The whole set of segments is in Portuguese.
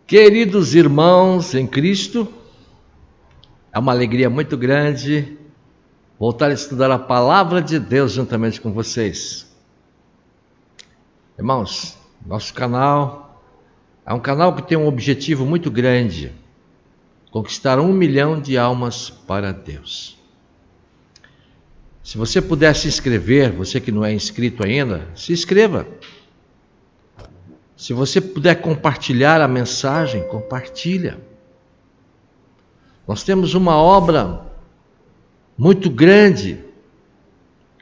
Queridos irmãos em Cristo, é uma alegria muito grande voltar a estudar a Palavra de Deus juntamente com vocês. Irmãos, nosso canal é um canal que tem um objetivo muito grande: conquistar 1 milhão de almas para Deus. Se você puder se inscrever, você que não é inscrito ainda, se inscreva. Se você puder compartilhar a mensagem, compartilha. Nós temos uma obra muito grande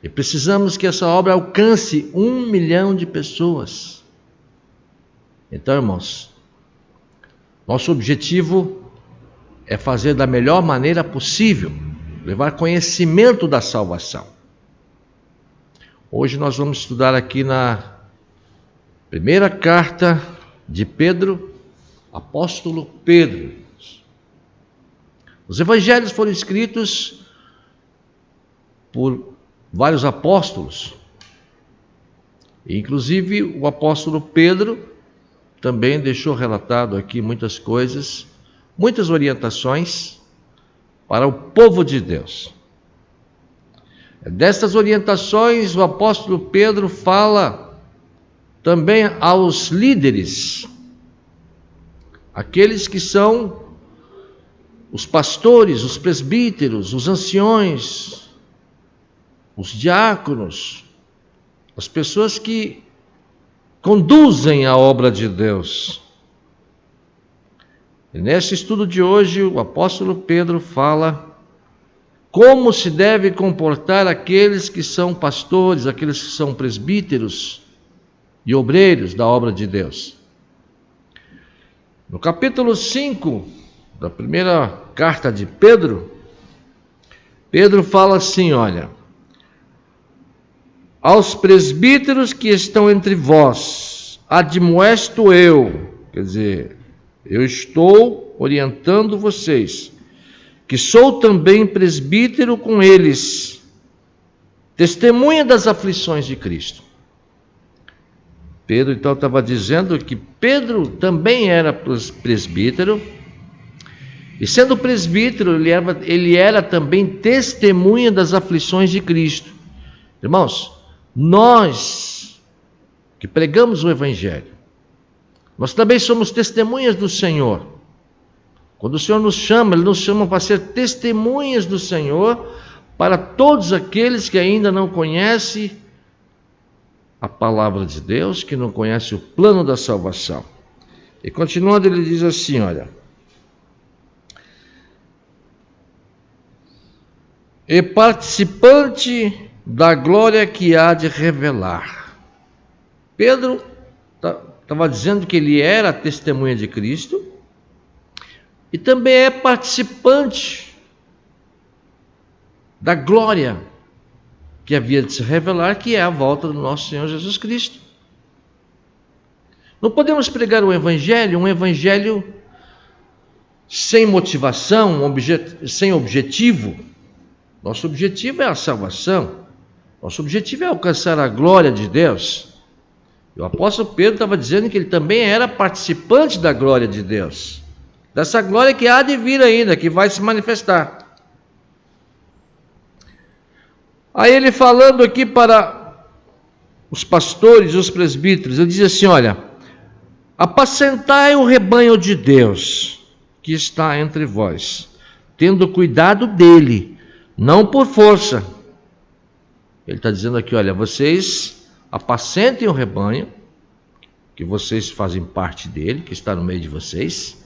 e precisamos que essa obra alcance 1 milhão de pessoas. Então, irmãos, nosso objetivo é fazer da melhor maneira possível, levar conhecimento da salvação. Hoje nós vamos estudar aqui na primeira carta de Pedro, apóstolo Pedro. Os evangelhos foram escritos por vários apóstolos. Inclusive o apóstolo Pedro também deixou relatado aqui muitas coisas, muitas orientações para o povo de Deus. Destas orientações, o apóstolo Pedro fala também aos líderes, aqueles que são os pastores, os presbíteros, os anciões, os diáconos, as pessoas que conduzem a obra de Deus. E nesse estudo de hoje, o apóstolo Pedro fala como se deve comportar aqueles que são pastores, aqueles que são presbíteros e obreiros da obra de Deus. No capítulo 5 da primeira carta de Pedro, Pedro fala assim, olha: aos presbíteros que estão entre vós, admoesto eu, quer dizer, eu estou orientando vocês, que sou também presbítero com eles, testemunha das aflições de Cristo. Pedro então estava dizendo que Pedro também era presbítero, e sendo presbítero, ele era também testemunha das aflições de Cristo. Irmãos, nós que pregamos o Evangelho, nós também somos testemunhas do Senhor. Quando o Senhor nos chama, Ele nos chama para ser testemunhas do Senhor para todos aqueles que ainda não conhecem a palavra de Deus, que não conhecem o plano da salvação. E continuando, ele diz assim, olha: e participante da glória que há de revelar. Pedro estava dizendo que ele era testemunha de Cristo e também é participante da glória que havia de se revelar, que é a volta do nosso Senhor Jesus Cristo. Não podemos pregar um evangelho sem motivação, sem objetivo. Nosso objetivo é a salvação. Nosso objetivo é alcançar a glória de Deus. E o apóstolo Pedro estava dizendo que ele também era participante da glória de Deus, dessa glória que há de vir ainda, que vai se manifestar. Aí ele falando aqui para os pastores e os presbíteros, ele diz assim, olha: apacentai o rebanho de Deus que está entre vós, tendo cuidado dele, não por força. Ele está dizendo aqui, olha, vocês apacentem o rebanho, que vocês fazem parte dele, que está no meio de vocês,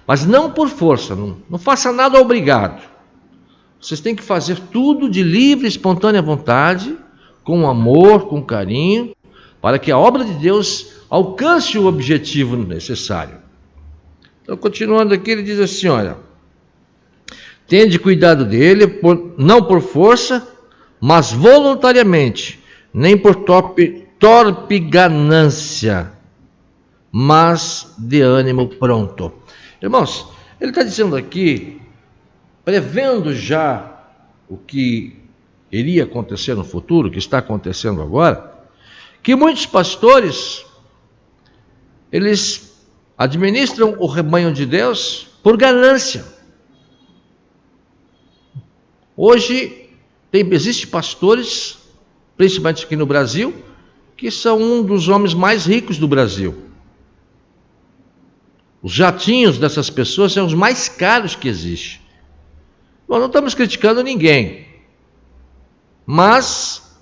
mas não por força, não faça nada obrigado. Vocês têm que fazer tudo de livre e espontânea vontade, com amor, com carinho, para que a obra de Deus alcance o objetivo necessário. Então, continuando aqui, ele diz assim, olha: tende cuidado dele, não por força, mas voluntariamente, nem por torpe ganância, mas de ânimo pronto. Irmãos, ele está dizendo aqui, prevendo já o que iria acontecer no futuro, o que está acontecendo agora, que muitos pastores, eles administram o rebanho de Deus por ganância. Hoje, existem pastores, principalmente aqui no Brasil, que são um dos homens mais ricos do Brasil. Os jatinhos dessas pessoas são os mais caros que existem. Bom, não estamos criticando ninguém, mas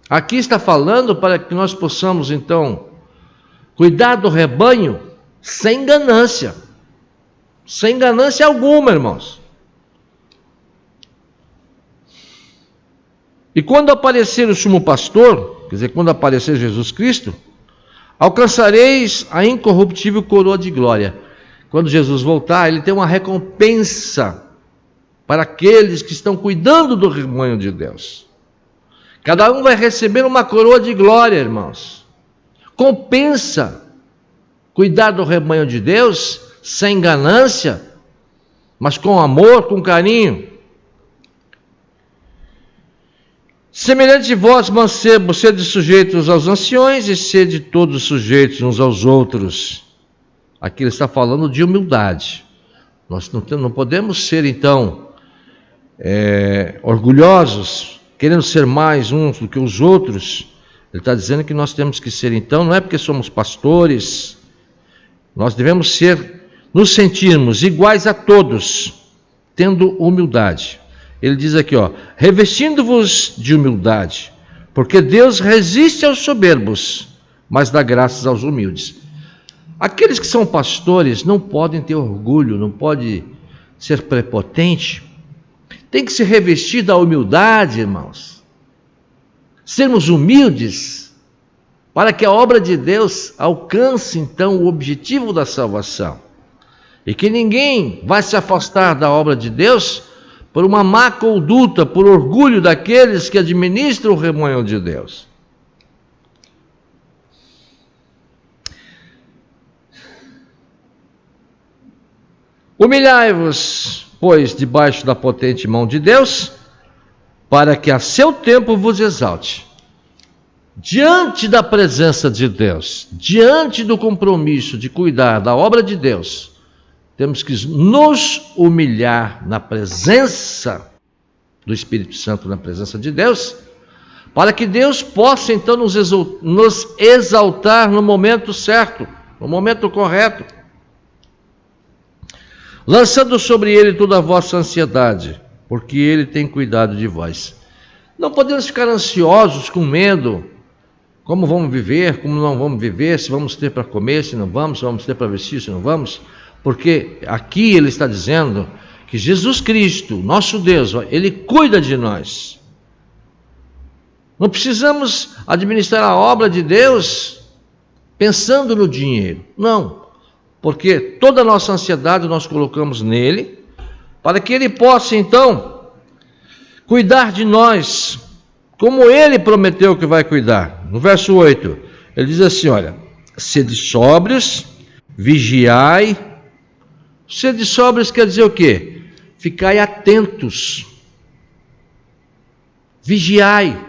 aqui está falando para que nós possamos, então, cuidar do rebanho sem ganância alguma, irmãos. E quando aparecer o sumo pastor, quer dizer, quando aparecer Jesus Cristo, alcançareis a incorruptível coroa de glória. Quando Jesus voltar, ele tem uma recompensa para aqueles que estão cuidando do rebanho de Deus. Cada um vai receber uma coroa de glória, irmãos. Compensa cuidar do rebanho de Deus sem ganância, mas com amor, com carinho. Semelhante vós, mancebos, sede sujeitos aos anciões e sede todos sujeitos uns aos outros. Aqui ele está falando de humildade. Nós não podemos ser, então, orgulhosos, querendo ser mais uns do que os outros. Ele está dizendo que nós temos que ser, então, não é porque somos pastores, nós devemos nos sentirmos iguais a todos, tendo humildade. Ele diz aqui, revestindo-vos de humildade, porque Deus resiste aos soberbos, mas dá graças aos humildes. Aqueles que são pastores não podem ter orgulho, não podem ser prepotente, tem que se revestir da humildade, irmãos. Sermos humildes, para que a obra de Deus alcance, então, o objetivo da salvação. E que ninguém vai se afastar da obra de Deus por uma má conduta, por orgulho daqueles que administram o rebanho de Deus. Humilhai-vos, pois, debaixo da potente mão de Deus, para que a seu tempo vos exalte. Diante da presença de Deus, diante do compromisso de cuidar da obra de Deus, temos que nos humilhar na presença do Espírito Santo, na presença de Deus, para que Deus possa então nos exaltar no momento certo, no momento correto, lançando sobre Ele toda a vossa ansiedade, porque Ele tem cuidado de vós. Não podemos ficar ansiosos, com medo, como vamos viver, como não vamos viver, se vamos ter para comer, se não vamos, se vamos ter para vestir, se não vamos. Porque aqui ele está dizendo que Jesus Cristo, nosso Deus, Ele cuida de nós. Não precisamos administrar a obra de Deus pensando no dinheiro. Não, porque toda a nossa ansiedade nós colocamos nele, para que Ele possa então cuidar de nós, como Ele prometeu que vai cuidar. No verso 8, ele diz assim, olha, sede sóbrios, vigiai. Sede sóbrios quer dizer o quê? Ficai atentos. Vigiai.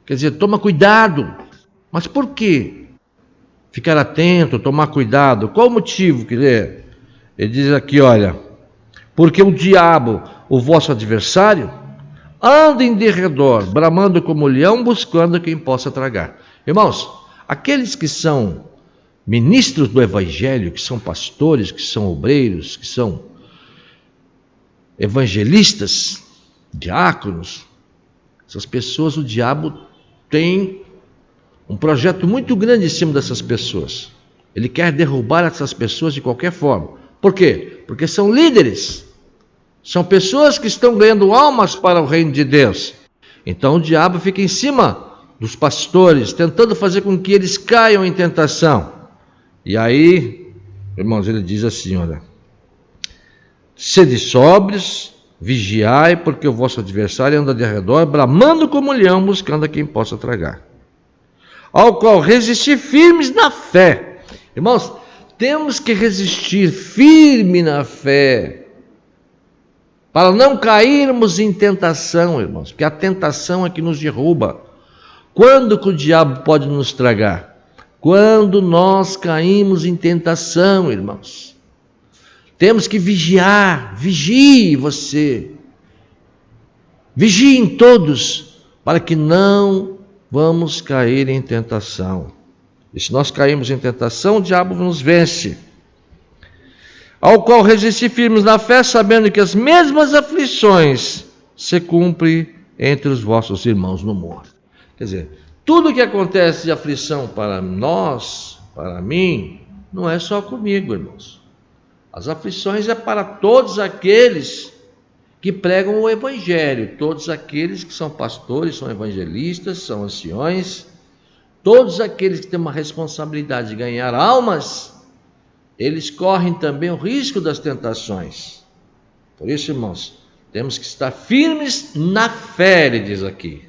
Quer dizer, toma cuidado. Mas por quê? Ficar atento, tomar cuidado. Qual o motivo? Ele diz aqui, olha, porque o diabo, o vosso adversário, anda em derredor, bramando como leão, buscando quem possa tragar. Irmãos, aqueles que são ministros do Evangelho, que são pastores, que são obreiros, que são evangelistas, diáconos, essas pessoas, o diabo tem um projeto muito grande em cima dessas pessoas. Ele quer derrubar essas pessoas de qualquer forma. Por quê? Porque são líderes, são pessoas que estão ganhando almas para o reino de Deus. Então o diabo fica em cima dos pastores, tentando fazer com que eles caiam em tentação. E aí, irmãos, ele diz assim, olha, sede sóbrios, vigiai, porque o vosso adversário anda de redor, bramando como leão, buscando a quem possa tragar. Ao qual resistir firmes na fé. Irmãos, temos que resistir firme na fé, para não cairmos em tentação, irmãos, porque a tentação é que nos derruba. Quando que o diabo pode nos tragar? quando nós caímos em tentação, irmãos. Temos que vigiar, vigie você. Vigiem todos, para que não vamos cair em tentação. E se nós caímos em tentação, o diabo nos vence. Ao qual resistir firmes na fé, sabendo que as mesmas aflições se cumprem entre os vossos irmãos no mundo. Quer dizer, tudo que acontece de aflição para nós, para mim, não é só comigo, irmãos. As aflições é para todos aqueles que pregam o Evangelho, todos aqueles que são pastores, são evangelistas, são anciões, todos aqueles que têm uma responsabilidade de ganhar almas, eles correm também o risco das tentações. Por isso, irmãos, temos que estar firmes na fé, ele diz aqui.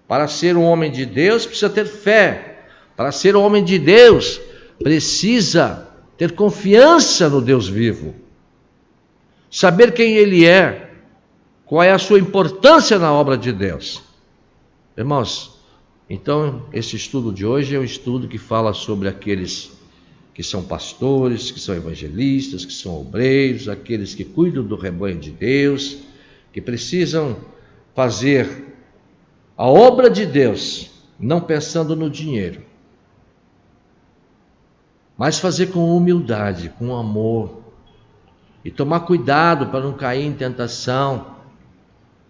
Para ser um homem de Deus, precisa ter fé. Para ser um homem de Deus, precisa ter confiança no Deus vivo. Saber quem Ele é, qual é a sua importância na obra de Deus. Irmãos, então esse estudo de hoje é um estudo que fala sobre aqueles que são pastores, que são evangelistas, que são obreiros, aqueles que cuidam do rebanho de Deus, que precisam fazer a obra de Deus, não pensando no dinheiro, mas fazer com humildade, com amor, e tomar cuidado para não cair em tentação,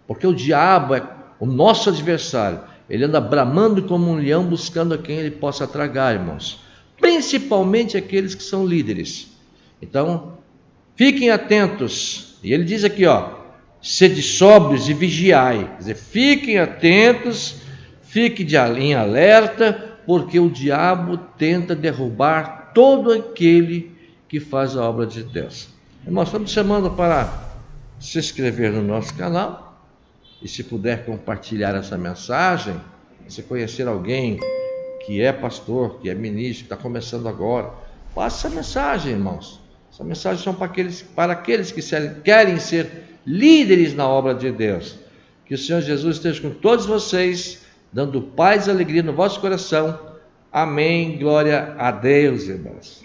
porque o diabo é o nosso adversário, ele anda bramando como um leão buscando a quem ele possa tragar, irmãos, principalmente aqueles que são líderes. Então, fiquem atentos, e ele diz aqui, sede sóbrios e vigiai, quer dizer, fiquem atentos, fiquem em alerta, porque o diabo tenta derrubar todo aquele que faz a obra de Deus. Nós estamos chamando para se inscrever no nosso canal, e se puder compartilhar essa mensagem, se conhecer alguém que é pastor, que é ministro, que está começando agora, passe essa mensagem, irmãos. Essa mensagem são para aqueles que querem ser líderes na obra de Deus. Que o Senhor Jesus esteja com todos vocês, dando paz e alegria no vosso coração. Amém. Glória a Deus, irmãos.